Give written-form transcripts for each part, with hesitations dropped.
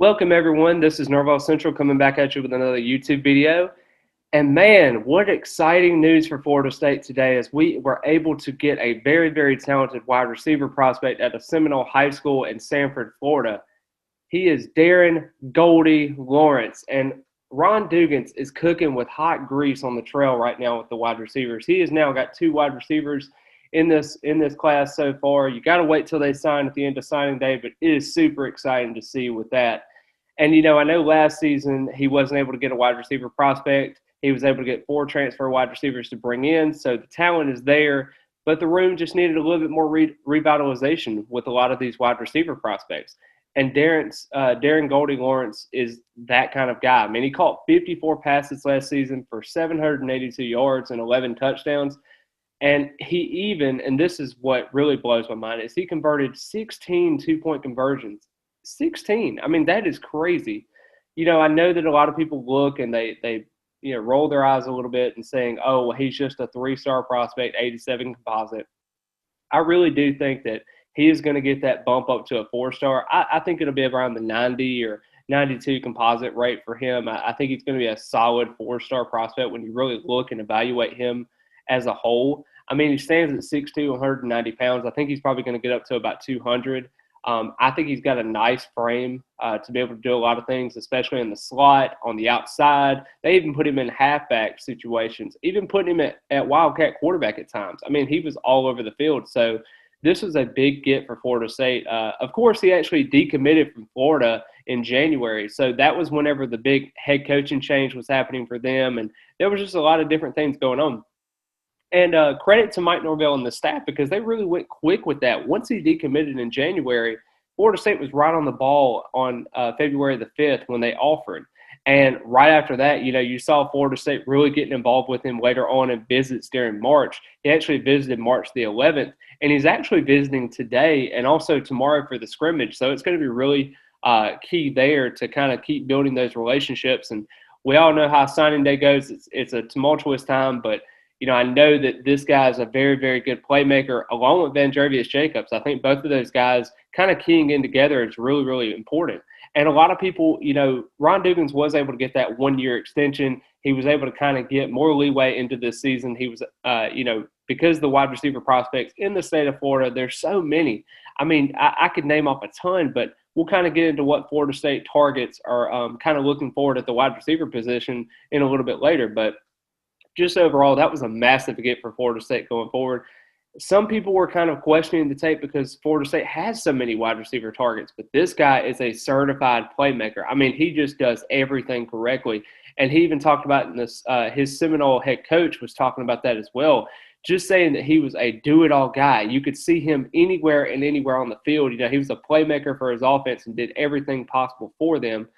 Welcome everyone. This is NorvellCentral coming back at you with another YouTube video. And man, what exciting news for Florida State today as we were able to get a very, very talented wide receiver prospect at the Seminole High School in Sanford, Florida. He is Darren Lawrence. And Ron Dugans is cooking with hot grease on the trail right now with the wide receivers. He has now got 2 wide receivers in this class so far. You got to wait till they sign at the end of signing day, but it is super exciting to see with that. And, I know last season he wasn't able to get a wide receiver prospect. He was able to get 4 transfer wide receivers to bring in. So the talent is there, but the room just needed a little bit more revitalization with a lot of these wide receiver prospects. And Darren Lawrence is that kind of guy. I mean, he caught 54 passes last season for 782 yards and 11 touchdowns. And and this is what really blows my mind, is he converted 16 two-point conversions. 16. I mean, that is crazy. I know that a lot of people look and they roll their eyes a little bit and saying, oh, well, he's just a 3-star prospect, 87 composite. I really do think that he is going to get that bump up to a 4-star. I think it'll be around the 90 or 92 composite rate for him. I think he's going to be a solid 4-star prospect when you really look and evaluate him as a whole. I mean, he stands at 6'2", 190 pounds. I think he's probably going to get up to about 200. I think he's got a nice frame to be able to do a lot of things, especially in the slot, on the outside. They even put him in halfback situations, even putting him at wildcat quarterback at times. I mean, he was all over the field. So this was a big get for Florida State. Of course, he actually decommitted from Florida in January. So that was whenever the big head coaching change was happening for them. And there was just a lot of different things going on. And credit to Mike Norvell and the staff, because they really went quick with that. Once he decommitted in January, Florida State was right on the ball on February the 5th when they offered. And right after that, you saw Florida State really getting involved with him later on in visits during March. He actually visited March the 11th, and he's actually visiting today and also tomorrow for the scrimmage. So it's going to be really key there to kind of keep building those relationships. And we all know how signing day goes. It's a tumultuous time, but I know that this guy is a very, very good playmaker along with Vandrevius Jacobs. I think both of those guys kind of keying in together is really, really important. And a lot of people, Ron Dugans was able to get that 1-year extension. He was able to kind of get more leeway into this season. He was, because the wide receiver prospects in the state of Florida, there's so many. I mean, I could name off a ton, but we'll kind of get into what Florida State targets are kind of looking forward at the wide receiver position in a little bit later. But just overall, that was a massive get for Florida State going forward. Some people were kind of questioning the tape because Florida State has so many wide receiver targets, but this guy is a certified playmaker. I mean, he just does everything correctly. And he even talked about in this, his Seminole head coach was talking about that as well, just saying that he was a do-it-all guy. You could see him anywhere and anywhere on the field. He was a playmaker for his offense and did everything possible for them.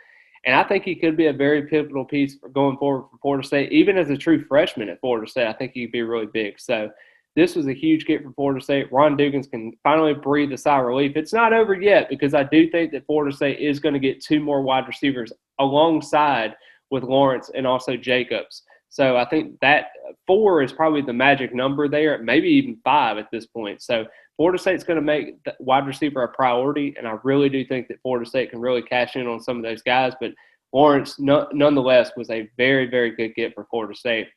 And I think he could be a very pivotal piece for going forward for Florida State. Even as a true freshman at Florida State, I think he could be really big. So this was a huge get for Florida State. Ron Dugans can finally breathe a sigh of relief. It's not over yet, because I do think that Florida State is going to get 2 more wide receivers alongside with Lawrence and also Jacobs. So I think that 4 is probably the magic number there, maybe even 5 at this point. So Florida State's going to make the wide receiver a priority, and I really do think that Florida State can really cash in on some of those guys. But Lawrence, nonetheless, was a very, very good get for Florida State.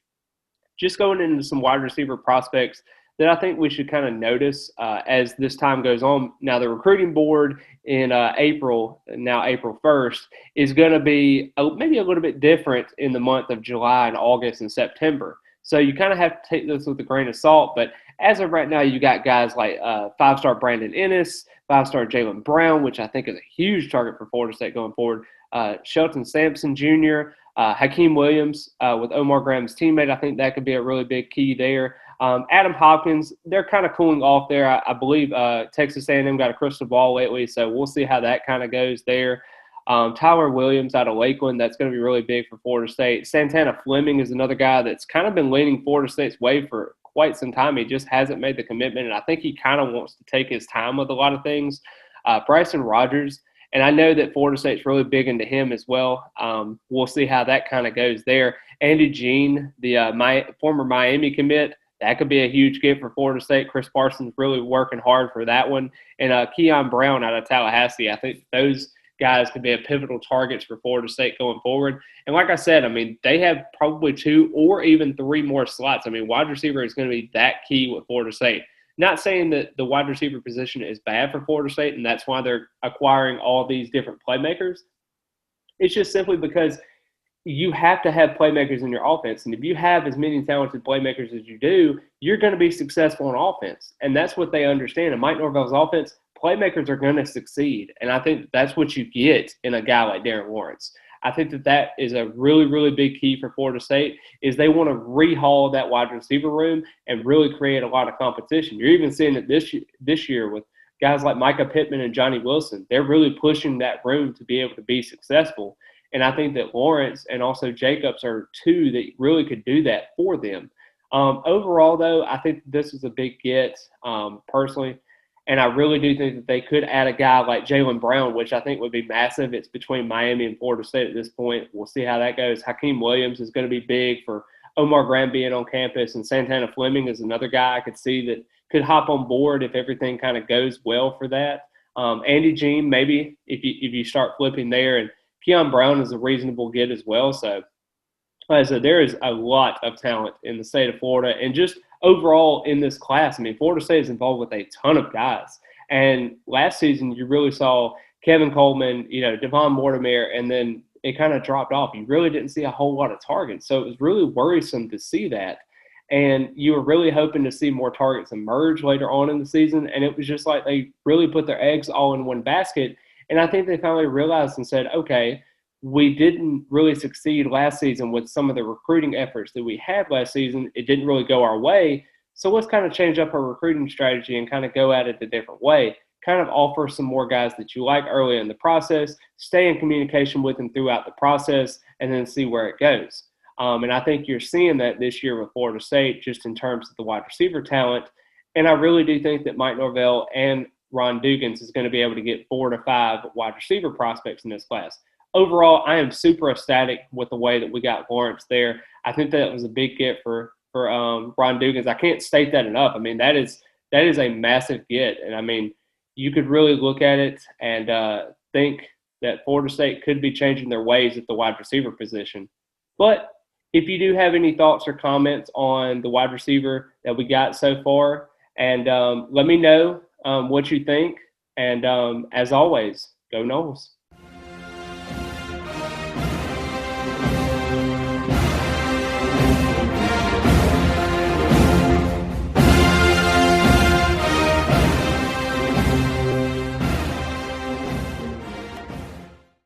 Just going into some wide receiver prospects that I think we should kind of notice as this time goes on. Now, the recruiting board in April 1st, is going to be maybe a little bit different in the month of July and August and September. So you kind of have to take this with a grain of salt. But as of right now, you got guys like 5-star Brandon Ennis, 5-star Jalen Brown, which I think is a huge target for Florida State going forward, Shelton Sampson Jr., Hakeem Williams with Omar Graham's teammate. I think that could be a really big key there. Adam Hopkins, they're kind of cooling off there. I believe Texas A&M got a crystal ball lately, so we'll see how that kind of goes there. Tyler Williams out of Lakeland, that's going to be really big for Florida State. Santana Fleming is another guy that's kind of been leaning Florida State's way for quite some time. He just hasn't made the commitment, and I think he kind of wants to take his time with a lot of things. Bryson Rogers, and I know that Florida State's really big into him as well. We'll see how that kind of goes there. Andy Jean, the former Miami commit, that could be a huge get for Florida State. Chris Parsons really working hard for that one. And Keon Brown out of Tallahassee. I think those guys could be a pivotal targets for Florida State going forward. And like I said, I mean, they have probably 2 or even 3 more slots. I mean, wide receiver is going to be that key with Florida State. Not saying that the wide receiver position is bad for Florida State, and that's why they're acquiring all these different playmakers. It's just simply because you have to have playmakers in your offense. And if you have as many talented playmakers as you do, you're going to be successful on offense. And that's what they understand. In Mike Norvell's offense, playmakers are going to succeed. And I think that's what you get in a guy like Darren Lawrence. I think that is a really, really big key for Florida State is they want to rehaul that wide receiver room and really create a lot of competition. You're even seeing it this year with guys like Micah Pittman and Johnny Wilson. They're really pushing that room to be able to be successful. And I think that Lawrence and also Jacobs are 2 that really could do that for them. Overall, though, I think this is a big get personally. And I really do think that they could add a guy like Jaylen Brown, which I think would be massive. It's between Miami and Florida State at this point. We'll see how that goes. Hakeem Williams is going to be big for Omar Graham being on campus, and Santana Fleming is another guy I could see that could hop on board if everything kind of goes well for that. Andy Jean, maybe if you start flipping there, and Keon Brown is a reasonable get as well. So, like I said, there is a lot of talent in the state of Florida, and just overall in this class. I mean, Florida State is involved with a ton of guys. And last season, you really saw Kevin Coleman, Devon Mortimer, and then it kind of dropped off. You really didn't see a whole lot of targets. So it was really worrisome to see that. And you were really hoping to see more targets emerge later on in the season. And it was just like they really put their eggs all in one basket. And I think they finally realized and said, okay, we didn't really succeed last season with some of the recruiting efforts that we had last season. It didn't really go our way. So let's kind of change up our recruiting strategy and kind of go at it a different way. Kind of offer some more guys that you like early in the process, stay in communication with them throughout the process, and then see where it goes. And I think you're seeing that this year with Florida State, just in terms of the wide receiver talent. And I really do think that Mike Norvell and Ron Dugans is going to be able to get 4 to 5 wide receiver prospects in this class. Overall, I am super ecstatic with the way that we got Lawrence there. I think that was a big get for Ron Dugans. I can't state that enough. I mean, that is a massive get. And I mean, you could really look at it and think that Florida State could be changing their ways at the wide receiver position. But if you do have any thoughts or comments on the wide receiver that we got so far, and let me know what you think. And as always, go Noles.